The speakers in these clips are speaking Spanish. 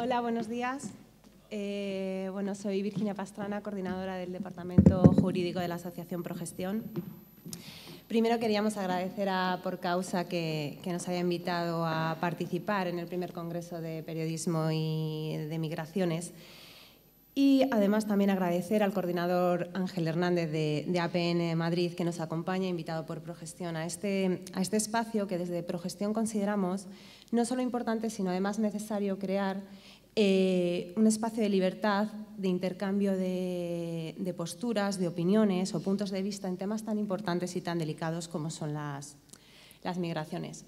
Hola, buenos días. Bueno, soy Virginia Pastrana, coordinadora del Departamento Jurídico de la Asociación Progestión. Primero queríamos agradecer a Por Causa que nos haya invitado a participar en el primer Congreso de Periodismo y de Migraciones. Y además también agradecer al coordinador Ángel Hernández de APN Madrid que nos acompaña, invitado por Progestión a este espacio que desde Progestión consideramos no solo importante, sino además necesario crear un espacio de libertad, de intercambio de posturas, de opiniones o puntos de vista en temas tan importantes y tan delicados como son las migraciones.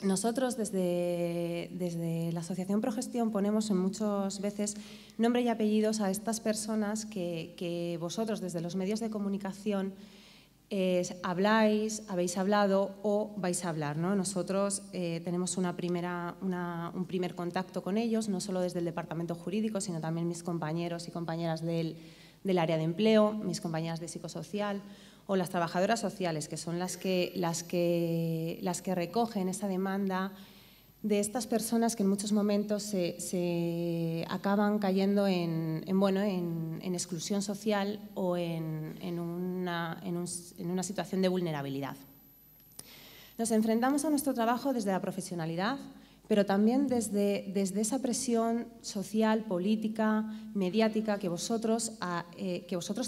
Nosotros desde la Asociación Progestión ponemos en muchas veces nombre y apellidos a estas personas que vosotros desde los medios de comunicación habláis, habéis hablado o vais a hablar, ¿no? Nosotros tenemos un primer contacto con ellos, no solo desde el departamento jurídico, sino también mis compañeros y compañeras del área de empleo, mis compañeras de psicosocial o las trabajadoras sociales, que son las que recogen esa demanda de estas personas que en muchos momentos se acaban cayendo en exclusión social o en una situación de vulnerabilidad. Nos enfrentamos a nuestro trabajo desde la profesionalidad, pero también desde esa presión social, política, mediática que vosotros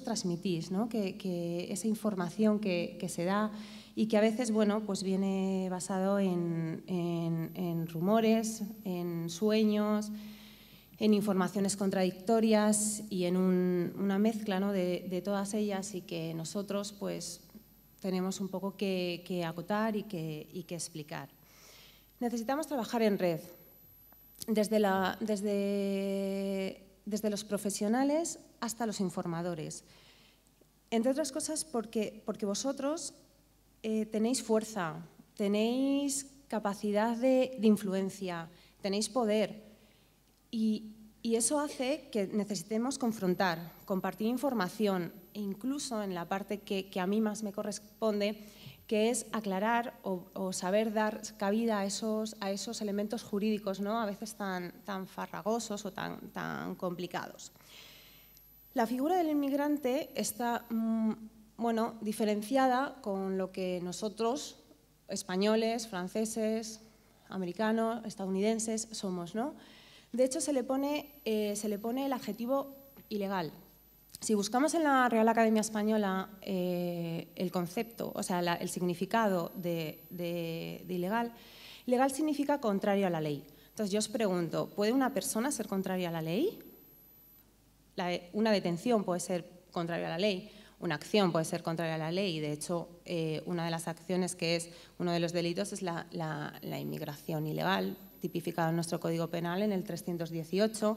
transmitís, ¿no? que esa información que se da y que a veces pues viene basado en rumores, en sueños, en informaciones contradictorias y en una mezcla, ¿no? de todas ellas, y que nosotros pues tenemos un poco que acotar y que explicar. Necesitamos trabajar en red, desde los profesionales hasta los informadores. Entre otras cosas porque vosotros tenéis fuerza, tenéis capacidad de influencia, tenéis poder y eso hace que necesitemos confrontar, compartir información e incluso en la parte que a mí más me corresponde, que es aclarar o saber dar cabida a esos elementos jurídicos, ¿no? A veces tan farragosos o tan complicados. La figura del inmigrante está diferenciada con lo que nosotros, españoles, franceses, americanos, estadounidenses, somos, ¿no? De hecho, se le pone el adjetivo ilegal. Si buscamos en la Real Academia Española el concepto, o sea, el significado de ilegal, ilegal significa contrario a la ley. Entonces, yo os pregunto, ¿puede una persona ser contraria a la ley? Una detención puede ser contraria a la ley, una acción puede ser contraria a la ley. De hecho, una de las acciones que es uno de los delitos es la inmigración ilegal, tipificada en nuestro Código Penal en el 318.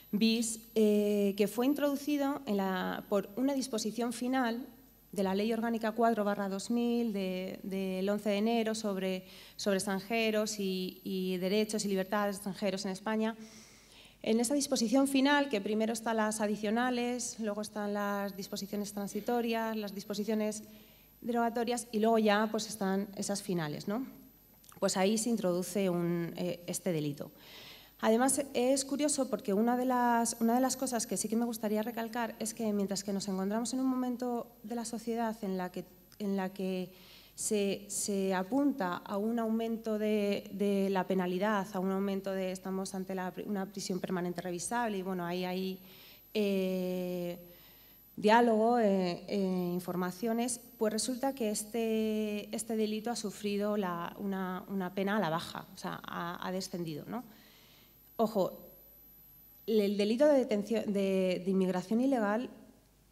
bis, que fue introducido por una disposición final de la Ley Orgánica 4/2000 del 11 de enero sobre extranjeros y derechos y libertades de extranjeros en España. En esa disposición final, que primero están las adicionales, luego están las disposiciones transitorias, las disposiciones derogatorias y luego ya pues están esas finales, ¿no? Pues ahí se introduce este delito. Además, es curioso porque una de las cosas que sí que me gustaría recalcar es que mientras que nos encontramos en un momento de la sociedad en la que se apunta a un aumento de la penalidad, a un aumento estamos ante una prisión permanente revisable y bueno, ahí hay diálogo, informaciones, pues resulta que este delito ha sufrido una pena a la baja, o sea, ha descendido, ¿no? Ojo, el delito de inmigración ilegal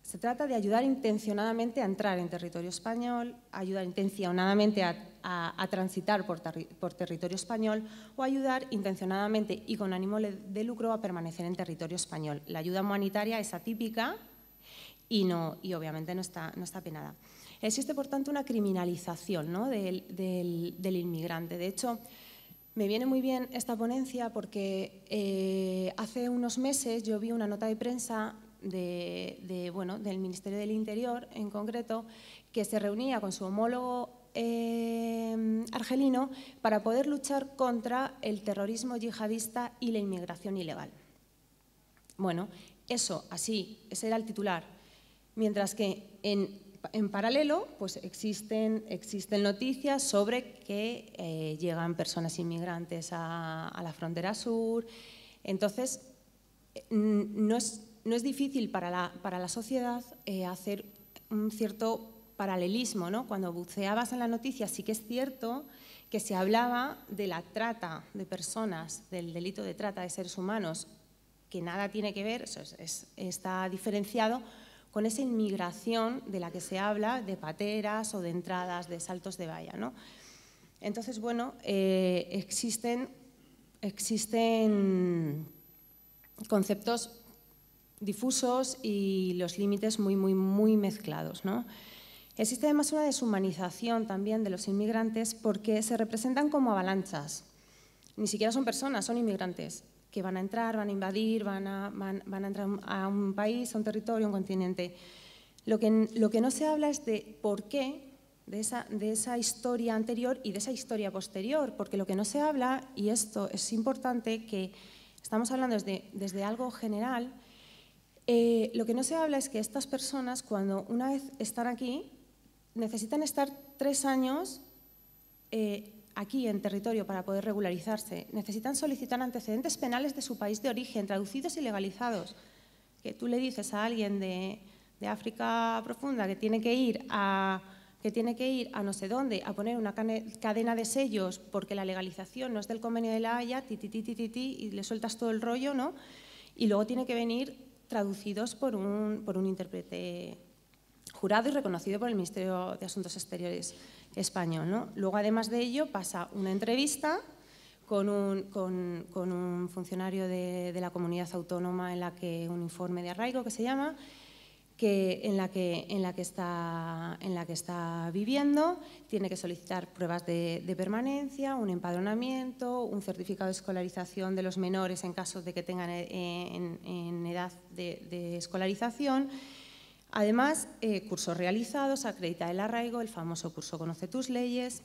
se trata de ayudar intencionadamente a entrar en territorio español, ayudar intencionadamente a transitar por territorio español o ayudar intencionadamente y con ánimo de lucro a permanecer en territorio español. La ayuda humanitaria es atípica y obviamente no está penada. Existe, por tanto, una criminalización, ¿no? del inmigrante. De hecho, me viene muy bien esta ponencia porque hace unos meses yo vi una nota de prensa del Ministerio del Interior, en concreto, que se reunía con su homólogo argelino para poder luchar contra el terrorismo yihadista y la inmigración ilegal. Bueno, eso, así, ese era el titular. Mientras que en paralelo pues existen noticias sobre que llegan personas inmigrantes a la frontera sur. Entonces, no es difícil para la sociedad hacer un cierto paralelismo, ¿no? Cuando buceabas en la noticia sí que es cierto que se hablaba de la trata de personas, del delito de trata de seres humanos, que nada tiene que ver, eso está diferenciado con esa inmigración de la que se habla, de pateras o de entradas, de saltos de valla, ¿no? Entonces, bueno, existen conceptos difusos y los límites muy mezclados, ¿no? Existe además una deshumanización también de los inmigrantes porque se representan como avalanchas. Ni siquiera son personas, son inmigrantes que van a entrar, van a invadir, van a entrar a un país, a un territorio, a un continente. Lo que no se habla es de por qué, de esa historia anterior y de esa historia posterior, porque lo que no se habla, y esto es importante, que estamos hablando desde algo general, lo que no se habla es que estas personas, cuando una vez están aquí, necesitan estar 3 años aquí en territorio para poder regularizarse. Necesitan solicitar antecedentes penales de su país de origen, traducidos y legalizados. Que tú le dices a alguien de África profunda que tiene que ir a no sé dónde a poner una cadena de sellos porque la legalización no es del Convenio de la Haya, y le sueltas todo el rollo, ¿no? Y luego tiene que venir traducidos por un intérprete jurado y reconocido por el Ministerio de Asuntos Exteriores español, ¿no? Luego, además de ello, pasa una entrevista con un funcionario de la comunidad autónoma un informe de arraigo que se llama, en la que está viviendo, tiene que solicitar pruebas de permanencia, un empadronamiento, un certificado de escolarización de los menores en caso de que tengan en edad de escolarización. Además, cursos realizados, acredita el arraigo, el famoso curso Conoce tus leyes.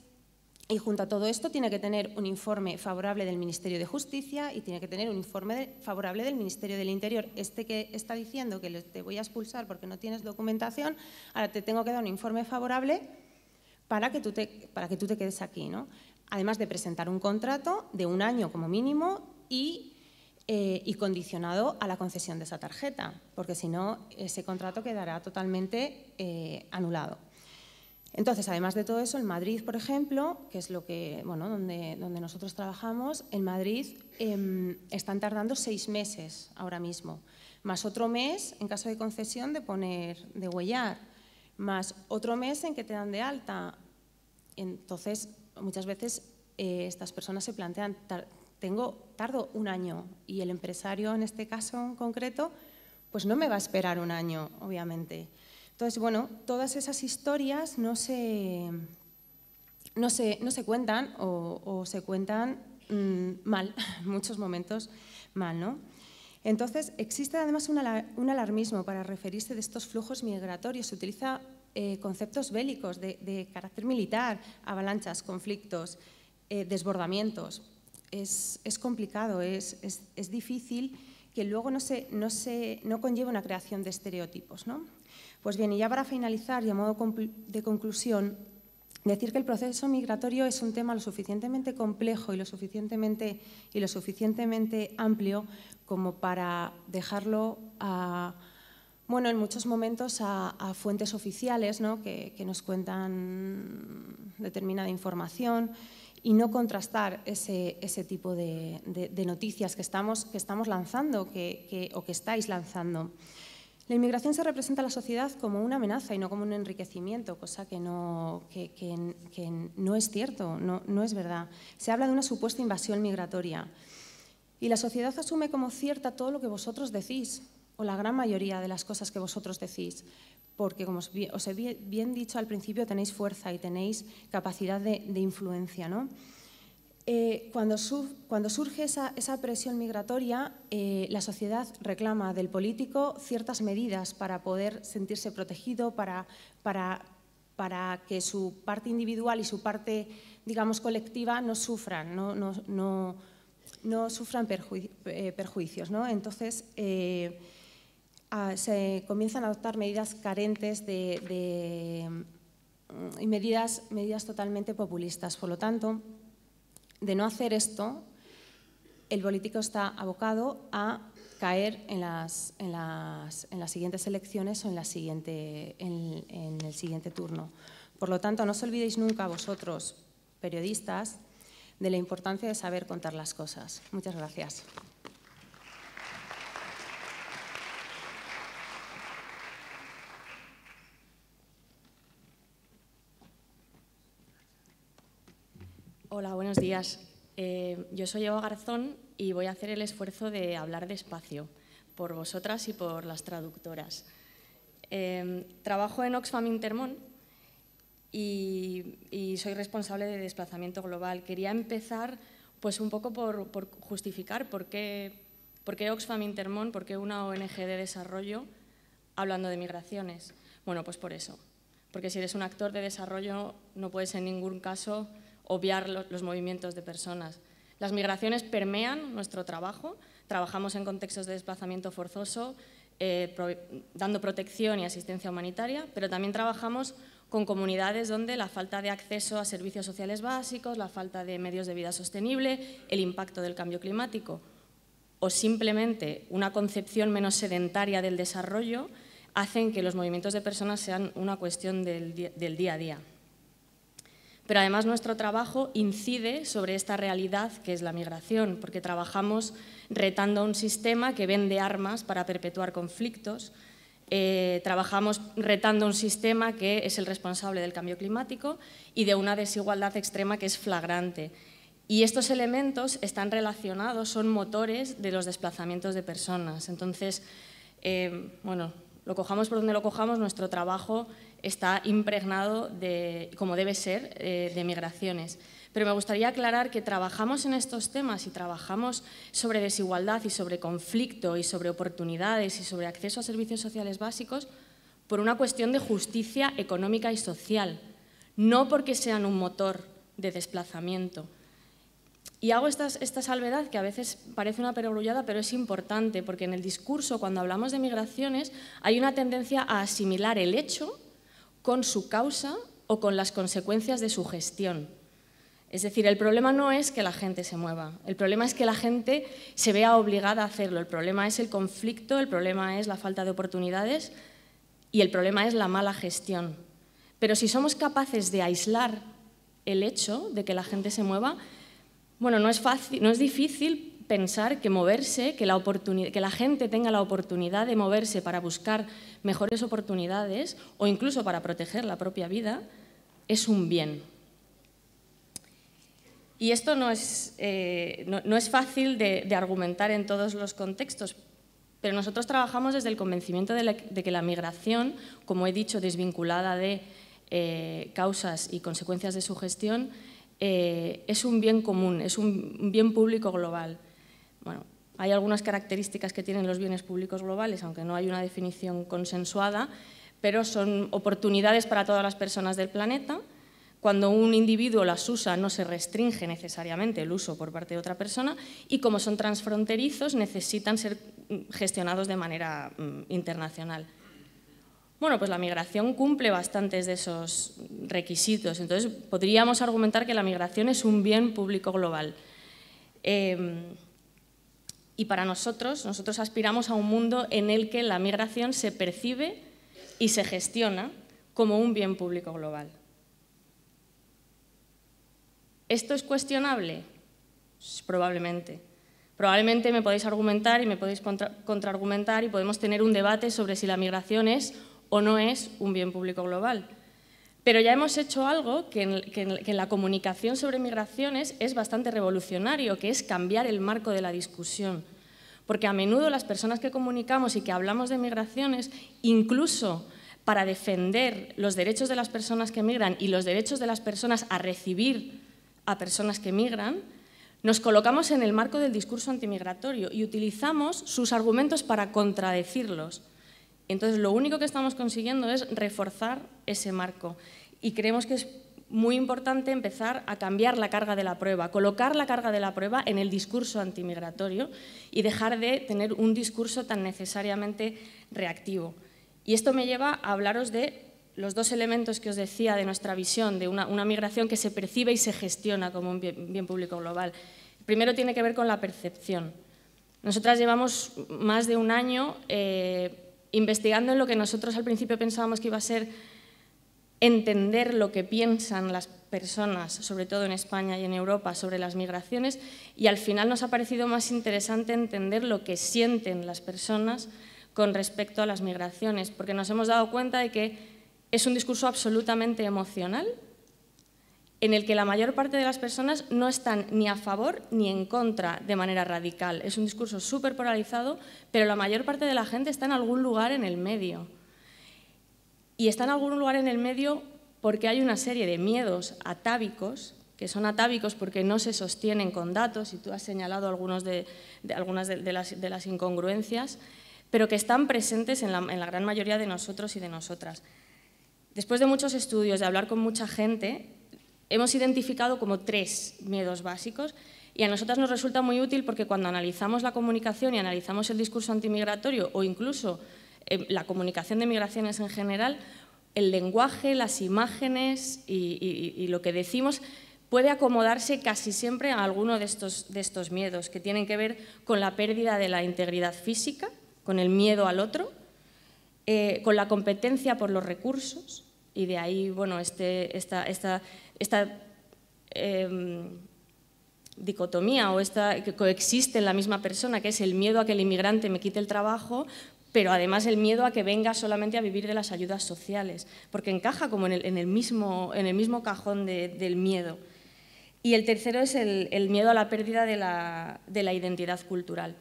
Y junto a todo esto tiene que tener un informe favorable del Ministerio de Justicia y tiene que tener un informe favorable del Ministerio del Interior. Este que está diciendo que te voy a expulsar porque no tienes documentación, ahora te tengo que dar un informe favorable para que tú te quedes aquí, ¿no? Además de presentar un contrato de 1 año como mínimo y condicionado a la concesión de esa tarjeta, porque si no, ese contrato quedará totalmente anulado. Entonces, además de todo eso, en Madrid, por ejemplo, que es donde nosotros trabajamos, en Madrid están tardando 6 meses ahora mismo, más otro mes en caso de concesión de huellar, más otro mes en que te dan de alta. Entonces, muchas veces estas personas se plantean, tardo 1 año y el empresario, en este caso en concreto, pues no me va a esperar 1 año, obviamente. Entonces, bueno, todas esas historias no se cuentan o se cuentan mal, en muchos momentos mal, ¿no? Entonces, existe además un alarmismo para referirse de estos flujos migratorios. Se utiliza conceptos bélicos de carácter militar, avalanchas, conflictos, desbordamientos. Es complicado, es difícil que luego no conlleve una creación de estereotipos, ¿no? Pues bien, y ya para finalizar y a modo de conclusión, decir que el proceso migratorio es un tema lo suficientemente complejo y lo suficientemente amplio como para dejarlo en muchos momentos a fuentes oficiales, ¿no? que nos cuentan determinada información y no contrastar ese tipo de noticias que estamos lanzando o que estáis lanzando. La inmigración se representa a la sociedad como una amenaza y no como un enriquecimiento, cosa que no es cierto, no es verdad. Se habla de una supuesta invasión migratoria y la sociedad asume como cierta todo lo que vosotros decís o la gran mayoría de las cosas que vosotros decís, porque, como os he bien dicho al principio, tenéis fuerza y tenéis capacidad de influencia, ¿no? Cuando surge esa presión migratoria, la sociedad reclama del político ciertas medidas para poder sentirse protegido, para para que su parte individual y su parte, digamos, colectiva no sufran, no sufran perjuicios, ¿no? Entonces, se comienzan a adoptar medidas carentes y medidas totalmente populistas. Por lo tanto, de no hacer esto, el político está abocado a caer en las siguientes elecciones o en el siguiente turno. Por lo tanto, no os olvidéis nunca vosotros, periodistas, de la importancia de saber contar las cosas. Muchas gracias. Hola, buenos días. Yo soy Eva Garzón y voy a hacer el esfuerzo de hablar despacio, por vosotras y por las traductoras. Trabajo en Oxfam Intermón y soy responsable de desplazamiento global. Quería empezar pues, un poco por justificar por qué Oxfam Intermón, por qué una ONG de desarrollo hablando de migraciones. Bueno, pues por eso. Porque si eres un actor de desarrollo no puedes en ningún caso obviar los movimientos de personas. Las migraciones permean nuestro trabajo, trabajamos en contextos de desplazamiento forzoso, dando protección y asistencia humanitaria, pero también trabajamos con comunidades donde la falta de acceso a servicios sociales básicos, la falta de medios de vida sostenible, el impacto del cambio climático o simplemente una concepción menos sedentaria del desarrollo hacen que los movimientos de personas sean una cuestión del día a día. Pero además nuestro trabajo incide sobre esta realidad que es la migración, porque trabajamos retando a un sistema que vende armas para perpetuar conflictos, trabajamos retando a un sistema que es el responsable del cambio climático y de una desigualdad extrema que es flagrante. Y estos elementos están relacionados, son motores de los desplazamientos de personas. Entonces, bueno, lo cojamos por donde lo cojamos, nuestro trabajo está impregnado, como debe ser, de migraciones. Pero me gustaría aclarar que trabajamos en estos temas y trabajamos sobre desigualdad y sobre conflicto y sobre oportunidades y sobre acceso a servicios sociales básicos por una cuestión de justicia económica y social, no porque sean un motor de desplazamiento. Y hago esta salvedad, que a veces parece una perogrullada, pero es importante, porque en el discurso, cuando hablamos de migraciones, hay una tendencia a asimilar el hecho con su causa o con las consecuencias de su gestión. Es decir, el problema no es que la gente se mueva, el problema es que la gente se vea obligada a hacerlo, el problema es el conflicto, el problema es la falta de oportunidades y el problema es la mala gestión. Pero si somos capaces de aislar el hecho de que la gente se mueva, bueno, no es difícil pensar que moverse, que la gente tenga la oportunidad de moverse para buscar mejores oportunidades o incluso para proteger la propia vida, es un bien. Y esto no es fácil de argumentar en todos los contextos, pero nosotros trabajamos desde el convencimiento de que la migración, como he dicho, desvinculada de causas y consecuencias de su gestión, es un bien común, es un bien público global. Bueno, hay algunas características que tienen los bienes públicos globales, aunque no hay una definición consensuada, pero son oportunidades para todas las personas del planeta. Cuando un individuo las usa, no se restringe necesariamente el uso por parte de otra persona y como son transfronterizos, necesitan ser gestionados de manera internacional. Bueno, pues la migración cumple bastantes de esos requisitos. Entonces, podríamos argumentar que la migración es un bien público global. Y para nosotros aspiramos a un mundo en el que la migración se percibe y se gestiona como un bien público global. ¿Esto es cuestionable? Probablemente. Probablemente me podéis argumentar y me podéis contraargumentar y podemos tener un debate sobre si la migración es o no es un bien público global. Pero ya hemos hecho algo que en la comunicación sobre migraciones es bastante revolucionario, que es cambiar el marco de la discusión. Porque a menudo las personas que comunicamos y que hablamos de migraciones, incluso para defender los derechos de las personas que migran y los derechos de las personas a recibir a personas que migran, nos colocamos en el marco del discurso antimigratorio y utilizamos sus argumentos para contradecirlos. Entonces, lo único que estamos consiguiendo es reforzar ese marco. y creemos que es muy importante empezar a cambiar la carga de la prueba, colocar la carga de la prueba en el discurso antimigratorio y dejar de tener un discurso tan necesariamente reactivo. Y esto me lleva a hablaros de los dos elementos que os decía de nuestra visión de una migración que se percibe y se gestiona como un bien público global. El primero tiene que ver con la percepción. Nosotras llevamos más de un año investigando en lo que nosotros al principio pensábamos que iba a ser entender lo que piensan las personas, sobre todo en España y en Europa, sobre las migraciones, y al final nos ha parecido más interesante entender lo que sienten las personas con respecto a las migraciones, porque nos hemos dado cuenta de que es un discurso absolutamente emocional, en el que la mayor parte de las personas no están ni a favor ni en contra de manera radical. Es un discurso súper polarizado, pero la mayor parte de la gente está en algún lugar en el medio. Y está en algún lugar en el medio porque hay una serie de miedos atávicos, que son atávicos porque no se sostienen con datos, y tú has señalado algunas de las incongruencias, pero que están presentes en la gran mayoría de nosotros y de nosotras. Después de muchos estudios, de hablar con mucha gente, hemos identificado como 3 miedos básicos, y a nosotras nos resulta muy útil porque cuando analizamos la comunicación y analizamos el discurso antimigratorio o incluso la comunicación de migraciones en general, el lenguaje, las imágenes y lo que decimos puede acomodarse casi siempre a alguno de estos miedos, que tienen que ver con la pérdida de la integridad física, con el miedo al otro, con la competencia por los recursos, y de ahí bueno, esta dicotomía o esta que coexiste en la misma persona, que es el miedo a que el inmigrante me quite el trabajo, pero además el miedo a que venga solamente a vivir de las ayudas sociales, porque encaja como en el mismo cajón del miedo. Y el tercero es el miedo a la pérdida de la identidad cultural.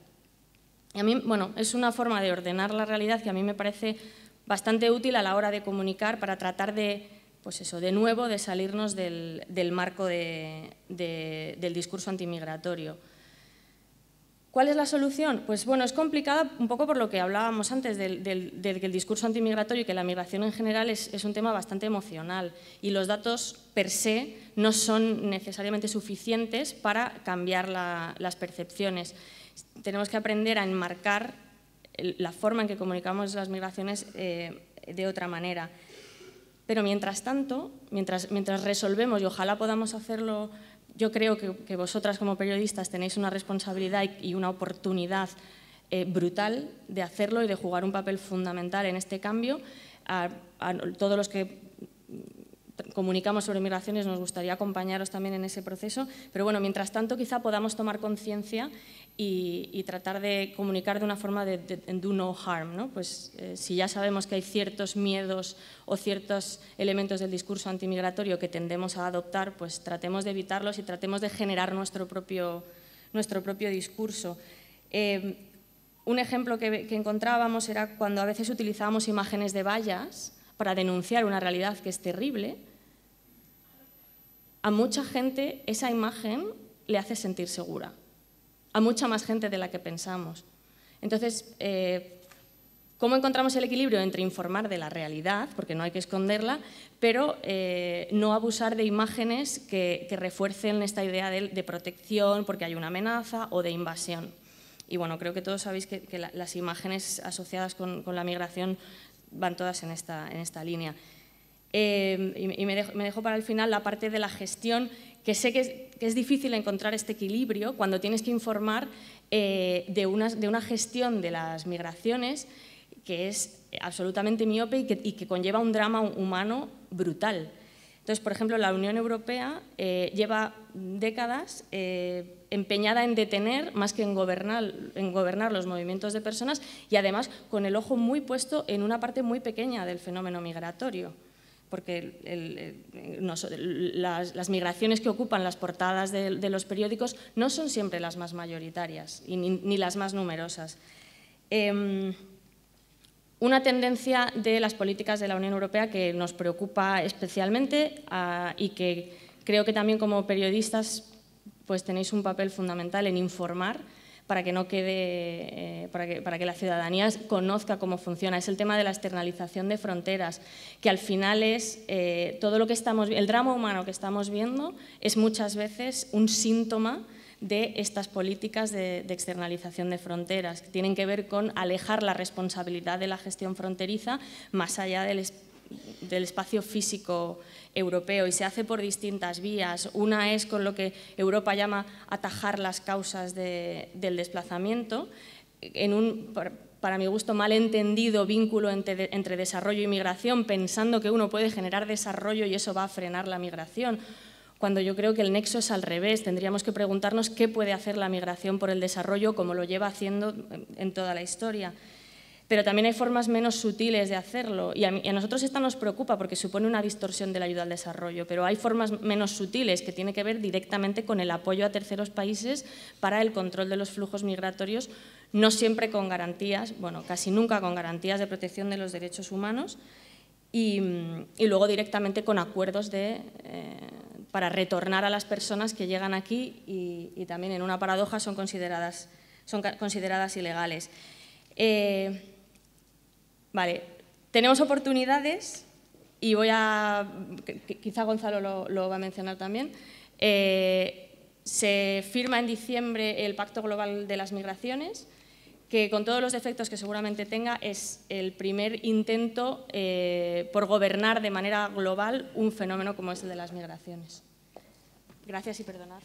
Y a mí, bueno, es una forma de ordenar la realidad que a mí me parece bastante útil a la hora de comunicar para tratar de, pues eso, de nuevo, de salirnos del marco del discurso antimigratorio. ¿Cuál es la solución? Pues bueno, es complicada un poco por lo que hablábamos antes del que el discurso antimigratorio y que la migración en general es un tema bastante emocional, y los datos per se no son necesariamente suficientes para cambiar las percepciones. Tenemos que aprender a enmarcar la forma en que comunicamos las migraciones de otra manera. Pero mientras tanto, mientras resolvemos, y ojalá podamos hacerlo, yo creo que vosotras como periodistas tenéis una responsabilidad y una oportunidad brutal de hacerlo y de jugar un papel fundamental en este cambio. A todos los que comunicamos sobre migraciones nos gustaría acompañaros también en ese proceso, pero bueno, mientras tanto quizá podamos tomar conciencia y tratar de comunicar de una forma de do no harm, ¿no? Pues si ya sabemos que hay ciertos miedos o ciertos elementos del discurso antimigratorio que tendemos a adoptar, pues tratemos de evitarlos y tratemos de generar nuestro propio discurso. Un ejemplo que encontrábamos era cuando a veces utilizábamos imágenes de vallas para denunciar una realidad que es terrible. A mucha gente esa imagen le hace sentir segura, a mucha más gente de la que pensamos. Entonces, ¿cómo encontramos el equilibrio entre informar de la realidad, porque no hay que esconderla, pero no abusar de imágenes que refuercen esta idea de protección porque hay una amenaza o de invasión? Y bueno, creo que todos sabéis que las imágenes asociadas con la migración van todas en esta línea. Y me dejo para el final la parte de la gestión, que sé que es difícil encontrar este equilibrio cuando tienes que informar de una gestión de las migraciones que es absolutamente miope y que conlleva un drama humano brutal. Entonces, por ejemplo, la Unión Europea lleva décadas empeñada en detener más que en gobernar los movimientos de personas, y además con el ojo muy puesto en una parte muy pequeña del fenómeno migratorio, porque las migraciones que ocupan las portadas de los periódicos no son siempre las más mayoritarias ni las más numerosas. Una tendencia de las políticas de la Unión Europea que nos preocupa especialmente y que creo que también como periodistas pues tenéis un papel fundamental en informar para que no quede, para que la ciudadanía conozca cómo funciona. Es el tema de la externalización de fronteras, que al final es todo lo que el drama humano que estamos viendo es muchas veces un síntoma de estas políticas de externalización de fronteras, que tienen que ver con alejar la responsabilidad de la gestión fronteriza más allá del espacio físico europeo, y se hace por distintas vías. Una es con lo que Europa llama atajar las causas del desplazamiento, en un, para mi gusto, malentendido vínculo entre desarrollo y migración, pensando que uno puede generar desarrollo y eso va a frenar la migración, cuando yo creo que el nexo es al revés. Tendríamos que preguntarnos qué puede hacer la migración por el desarrollo, como lo lleva haciendo en toda la historia. Pero también hay formas menos sutiles de hacerlo, y a nosotros esta nos preocupa porque supone una distorsión de la ayuda al desarrollo, pero hay formas menos sutiles que tienen que ver directamente con el apoyo a terceros países para el control de los flujos migratorios, no siempre con garantías, bueno, casi nunca con garantías de protección de los derechos humanos, y luego directamente con acuerdos para retornar a las personas que llegan aquí y también, en una paradoja, son consideradas ilegales. Vale, tenemos oportunidades y quizá Gonzalo lo va a mencionar también. Se firma en diciembre el Pacto Global de las Migraciones, que con todos los defectos que seguramente tenga es el primer intento por gobernar de manera global un fenómeno como es el de las migraciones. Gracias y perdonad.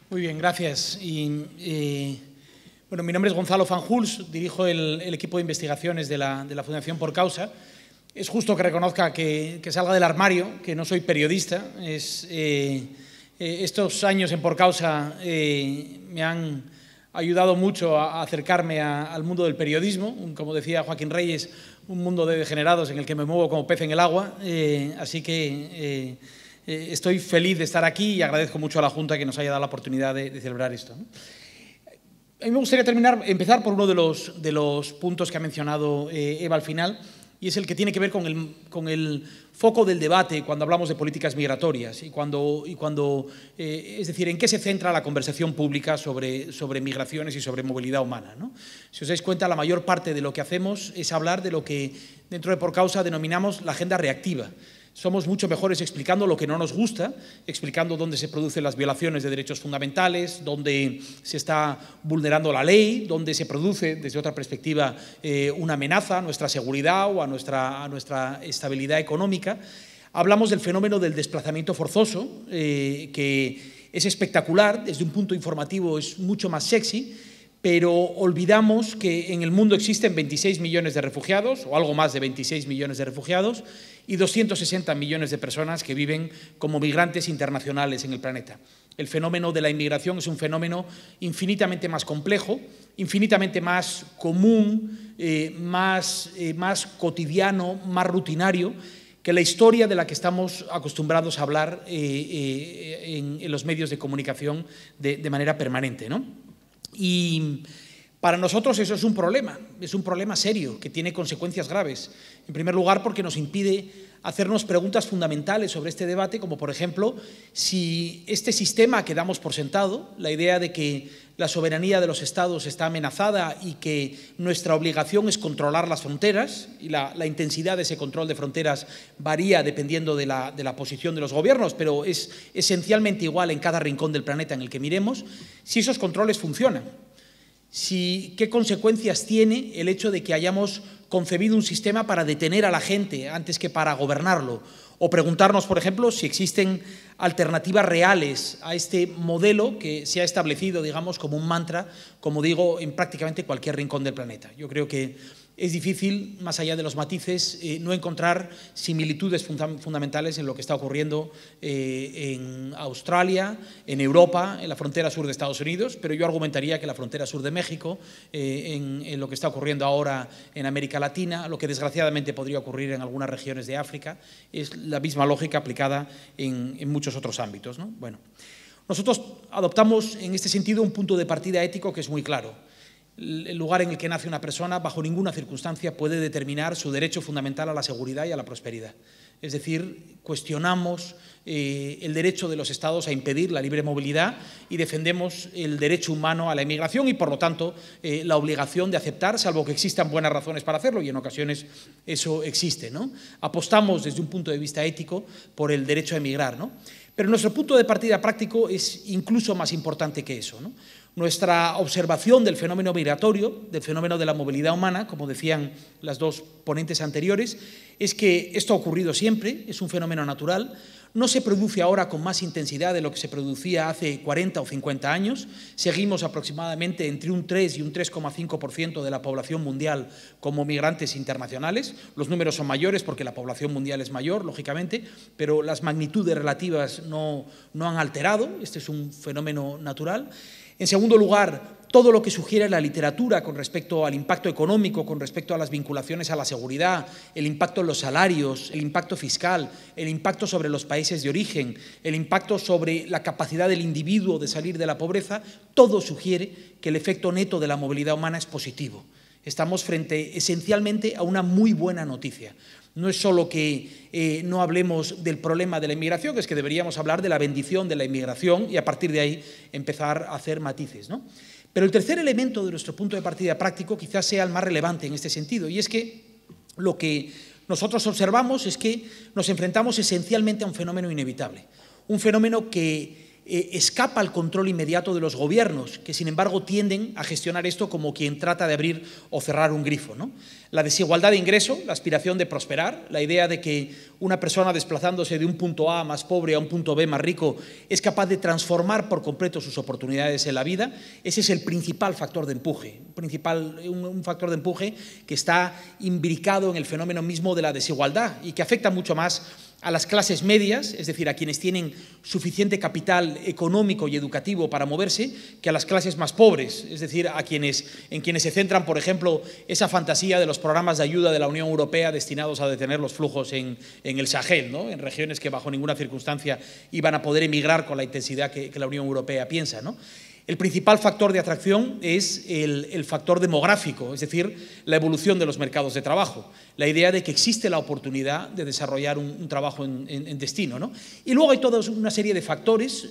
Muy bien, gracias. Bueno, mi nombre es Gonzalo Fanjul, dirijo el equipo de investigaciones de la Fundación Por Causa. Es justo que reconozca que salga del armario, que no soy periodista. Estos años en Por Causa me han ayudado mucho a acercarme al mundo del periodismo. Como decía Joaquín Reyes, un mundo de degenerados en el que me muevo como pez en el agua. Así que estoy feliz de estar aquí y agradezco mucho a la Junta que nos haya dado la oportunidad de celebrar esto, ¿no? A mí me gustaría empezar por uno de los puntos que ha mencionado Eva al final, y es el que tiene que ver con el foco del debate cuando hablamos de políticas migratorias es decir, en qué se centra la conversación pública sobre migraciones y sobre movilidad humana, ¿no? Si os dais cuenta, la mayor parte de lo que hacemos es hablar de lo que dentro de Por Causa denominamos la agenda reactiva. Somos mucho mejores explicando lo que no nos gusta, explicando dónde se producen las violaciones de derechos fundamentales, dónde se está vulnerando la ley, dónde se produce, desde otra perspectiva, una amenaza a nuestra seguridad o a nuestra estabilidad económica. Hablamos del fenómeno del desplazamiento forzoso, que es espectacular, desde un punto informativo es mucho más sexy, pero olvidamos que en el mundo existen 26 millones de refugiados, o algo más de 26 millones de refugiados, y 260 millones de personas que viven como migrantes internacionales en el planeta. El fenómeno de la inmigración es un fenómeno infinitamente más complejo, infinitamente más común, más cotidiano, más rutinario, que la historia de la que estamos acostumbrados a hablar en los medios de comunicación de manera permanente, ¿no? Y para nosotros eso es un problema serio, que tiene consecuencias graves. En primer lugar, porque nos impide hacernos preguntas fundamentales sobre este debate, como por ejemplo, si este sistema que damos por sentado, la idea de que la soberanía de los Estados está amenazada y que nuestra obligación es controlar las fronteras, y la intensidad de ese control de fronteras varía dependiendo de la posición de los gobiernos, pero es esencialmente igual en cada rincón del planeta en el que miremos, si esos controles funcionan. ¿Qué consecuencias tiene el hecho de que hayamos concebido un sistema para detener a la gente antes que para gobernarlo? O preguntarnos, por ejemplo, si existen alternativas reales a este modelo que se ha establecido, digamos, como un mantra, como digo, en prácticamente cualquier rincón del planeta. Yo creo que es difícil, más allá de los matices, no encontrar similitudes fundamentales en lo que está ocurriendo en Australia, en Europa, en la frontera sur de Estados Unidos, pero yo argumentaría que la frontera sur de México, en lo que está ocurriendo ahora en América Latina, lo que desgraciadamente podría ocurrir en algunas regiones de África, es la misma lógica aplicada en muchos otros ámbitos, ¿no? Bueno, nosotros adoptamos en este sentido un punto de partida ético que es muy claro. El lugar en el que nace una persona, bajo ninguna circunstancia, puede determinar su derecho fundamental a la seguridad y a la prosperidad. es decir, cuestionamos el derecho de los Estados a impedir la libre movilidad y defendemos el derecho humano a la inmigración y, por lo tanto, la obligación de aceptar, salvo que existan buenas razones para hacerlo, y en ocasiones eso existe, ¿no? Apostamos desde un punto de vista ético por el derecho a emigrar, ¿no? Pero nuestro punto de partida práctico es incluso más importante que eso, ¿no? Nuestra observación del fenómeno migratorio, del fenómeno de la movilidad humana, como decían las dos ponentes anteriores, es que esto ha ocurrido siempre, es un fenómeno natural, no se produce ahora con más intensidad de lo que se producía hace 40 o 50 años, seguimos aproximadamente entre un 3 y un 3,5% de la población mundial como migrantes internacionales, los números son mayores porque la población mundial es mayor, lógicamente, pero las magnitudes relativas no han alterado, este es un fenómeno natural. En segundo lugar, todo lo que sugiere la literatura con respecto al impacto económico, con respecto a las vinculaciones a la seguridad, el impacto en los salarios, el impacto fiscal, el impacto sobre los países de origen, el impacto sobre la capacidad del individuo de salir de la pobreza, todo sugiere que el efecto neto de la movilidad humana es positivo. Estamos frente esencialmente a una muy buena noticia. No es solo que no hablemos del problema de la inmigración, es que deberíamos hablar de la bendición de la inmigración y a partir de ahí empezar a hacer matices, ¿no? Pero el tercer elemento de nuestro punto de partida práctico quizás sea el más relevante en este sentido, y es que lo que nosotros observamos es que nos enfrentamos esencialmente a un fenómeno inevitable, un fenómeno que escapa al control inmediato de los gobiernos, que sin embargo tienden a gestionar esto como quien trata de abrir o cerrar un grifo, ¿no? La desigualdad de ingreso, la aspiración de prosperar, la idea de que una persona desplazándose de un punto A más pobre a un punto B más rico es capaz de transformar por completo sus oportunidades en la vida, ese es el principal factor de empuje, un factor de empuje que está imbricado en el fenómeno mismo de la desigualdad y que afecta mucho más a las clases medias, es decir, a quienes tienen suficiente capital económico y educativo para moverse, que a las clases más pobres, es decir, en quienes se centran, por ejemplo, esa fantasía de los programas de ayuda de la Unión Europea destinados a detener los flujos en el Sahel, ¿no? En regiones que bajo ninguna circunstancia iban a poder emigrar con la intensidad que la Unión Europea piensa, ¿no? El principal factor de atracción es el factor demográfico, es decir, la evolución de los mercados de trabajo, la idea de que existe la oportunidad de desarrollar un trabajo en destino, ¿no? Y luego hay toda una serie de factores,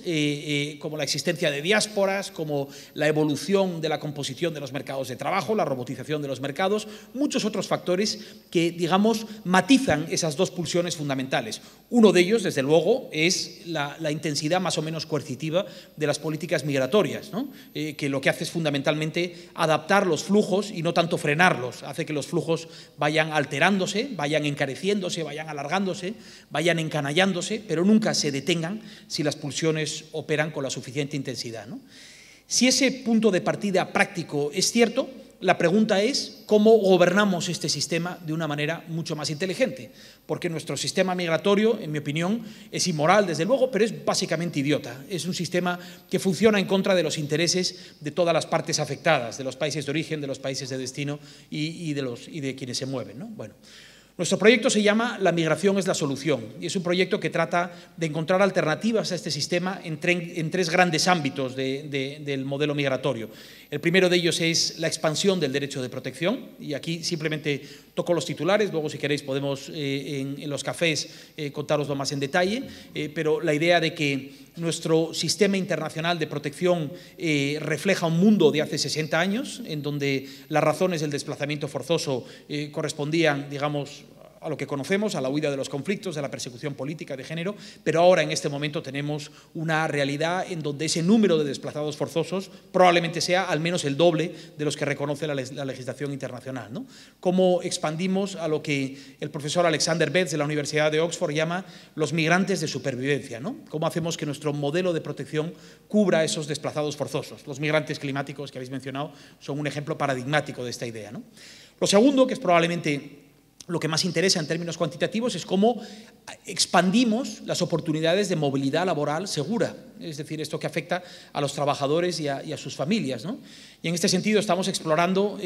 como la existencia de diásporas, como la evolución de la composición de los mercados de trabajo, la robotización de los mercados, muchos otros factores que, digamos, matizan esas dos pulsiones fundamentales. Uno de ellos, desde luego, es la intensidad más o menos coercitiva de las políticas migratorias, ¿no? Que lo que hace es fundamentalmente adaptar los flujos y no tanto frenarlos, hace que los flujos vayan alterándose, vayan encareciéndose, vayan alargándose, vayan encanallándose, pero nunca se detengan si las pulsiones operan con la suficiente intensidad, ¿no? Si ese punto de partida práctico es cierto, la pregunta es cómo gobernamos este sistema de una manera mucho más inteligente, porque nuestro sistema migratorio, en mi opinión, es inmoral, desde luego, pero es básicamente idiota. Es un sistema que funciona en contra de los intereses de todas las partes afectadas, de los países de origen, de los países de destino y de quienes se mueven, ¿no? Bueno, nuestro proyecto se llama La migración es la solución y es un proyecto que trata de encontrar alternativas a este sistema en tres grandes ámbitos del modelo migratorio. El primero de ellos es la expansión del derecho de protección y aquí simplemente toco los titulares, luego si queréis podemos en los cafés contároslo más en detalle, pero la idea de que nuestro sistema internacional de protección refleja un mundo de hace 60 años en donde las razones del desplazamiento forzoso correspondían, digamos, a lo que conocemos, a la huida de los conflictos, de la persecución política de género, pero ahora en este momento tenemos una realidad en donde ese número de desplazados forzosos probablemente sea al menos el doble de los que reconoce la legislación internacional, ¿no? Cómo expandimos a lo que el profesor Alexander Betts de la Universidad de Oxford llama los migrantes de supervivencia, ¿no? Cómo hacemos que nuestro modelo de protección cubra esos desplazados forzosos. Los migrantes climáticos que habéis mencionado son un ejemplo paradigmático de esta idea, ¿no? Lo segundo, que es probablemente lo que más interesa en términos cuantitativos, es cómo expandimos las oportunidades de movilidad laboral segura. es decir, esto que afecta a los trabajadores y a sus familias, ¿no? Y en este sentido estamos explorando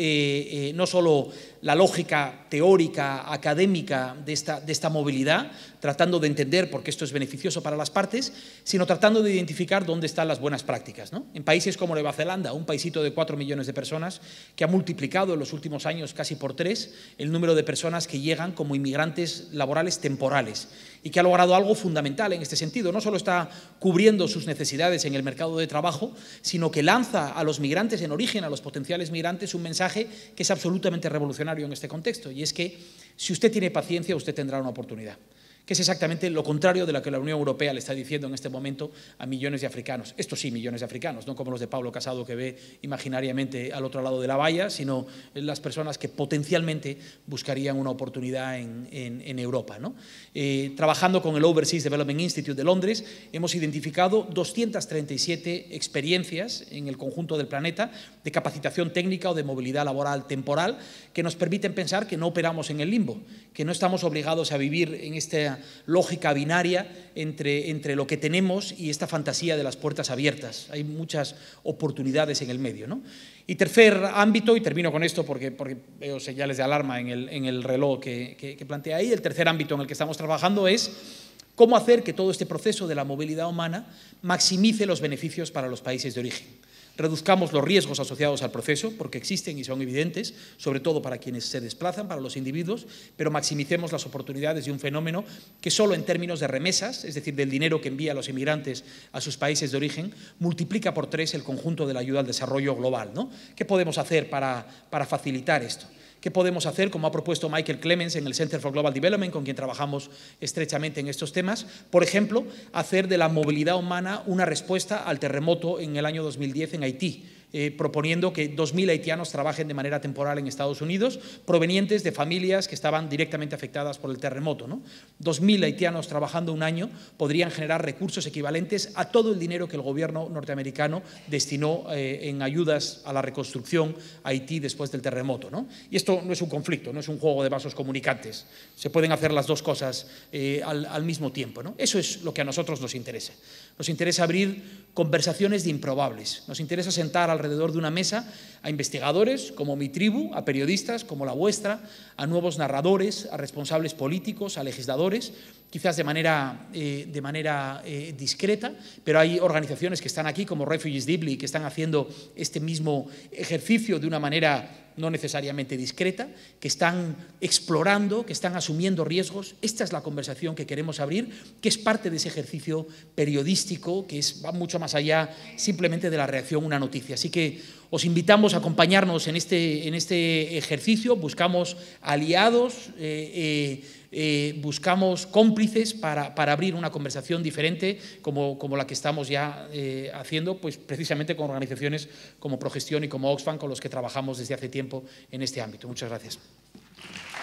no solo la lógica teórica, académica de esta movilidad, tratando de entender por qué esto es beneficioso para las partes, sino tratando de identificar dónde están las buenas prácticas, ¿no? En países como Nueva Zelanda, un paisito de 4 millones de personas, que ha multiplicado en los últimos años casi por 3 el número de personas que llegan como inmigrantes laborales temporales, y que ha logrado algo fundamental en este sentido. No solo está cubriendo sus necesidades en el mercado de trabajo, sino que lanza a los migrantes en origen, a los potenciales migrantes, un mensaje que es absolutamente revolucionario en este contexto, y es que si usted tiene paciencia, usted tendrá una oportunidad, que es exactamente lo contrario de lo que la Unión Europea le está diciendo en este momento a millones de africanos. Estos sí, millones de africanos, no como los de Pablo Casado que ve imaginariamente al otro lado de la valla, sino las personas que potencialmente buscarían una oportunidad en Europa, ¿no? Trabajando con el Overseas Development Institute de Londres, hemos identificado 237 experiencias en el conjunto del planeta de capacitación técnica o de movilidad laboral temporal que nos permiten pensar que no operamos en el limbo, que no estamos obligados a vivir en esta lógica binaria entre lo que tenemos y esta fantasía de las puertas abiertas. Hay muchas oportunidades en el medio, ¿no? Y tercer ámbito, y termino con esto porque veo señales de alarma en el reloj que plantea ahí, el tercer ámbito en el que estamos trabajando es cómo hacer que todo este proceso de la movilidad humana maximice los beneficios para los países de origen. Reduzcamos los riesgos asociados al proceso, porque existen y son evidentes, sobre todo para quienes se desplazan, para los individuos, pero maximicemos las oportunidades de un fenómeno que solo en términos de remesas, es decir, del dinero que envía a los inmigrantes a sus países de origen, multiplica por 3 el conjunto de la ayuda al desarrollo global, ¿no? ¿Qué podemos hacer para facilitar esto? ¿Qué podemos hacer, como ha propuesto Michael Clemens en el Center for Global Development, con quien trabajamos estrechamente en estos temas? Por ejemplo, hacer de la movilidad humana una respuesta al terremoto en el año 2010 en Haití, proponiendo que 2.000 haitianos trabajen de manera temporal en Estados Unidos, provenientes de familias que estaban directamente afectadas por el terremoto, ¿no? 2.000 haitianos trabajando un año podrían generar recursos equivalentes a todo el dinero que el gobierno norteamericano destinó en ayudas a la reconstrucción a Haití después del terremoto, ¿no? Y esto no es un conflicto, no es un juego de vasos comunicantes. Se pueden hacer las dos cosas al mismo tiempo, ¿no? Eso es lo que a nosotros nos interesa. Nos interesa abrir conversaciones de improbables. Nos interesa sentar alrededor de una mesa a investigadores como mi tribu, a periodistas como la vuestra, a nuevos narradores, a responsables políticos, a legisladores, quizás de manera discreta, pero hay organizaciones que están aquí como Refugees Deeply, que están haciendo este mismo ejercicio de una manera no necesariamente discreta, que están explorando, que están asumiendo riesgos. Esta es la conversación que queremos abrir, que es parte de ese ejercicio periodístico, que va mucho más allá simplemente de la reacción a una noticia. Así que os invitamos a acompañarnos en este ejercicio. Buscamos aliados, buscamos cómplices para abrir una conversación diferente como la que estamos ya haciendo, pues precisamente con organizaciones como Progestión y como Oxfam, con los que trabajamos desde hace tiempo en este ámbito. Muchas gracias.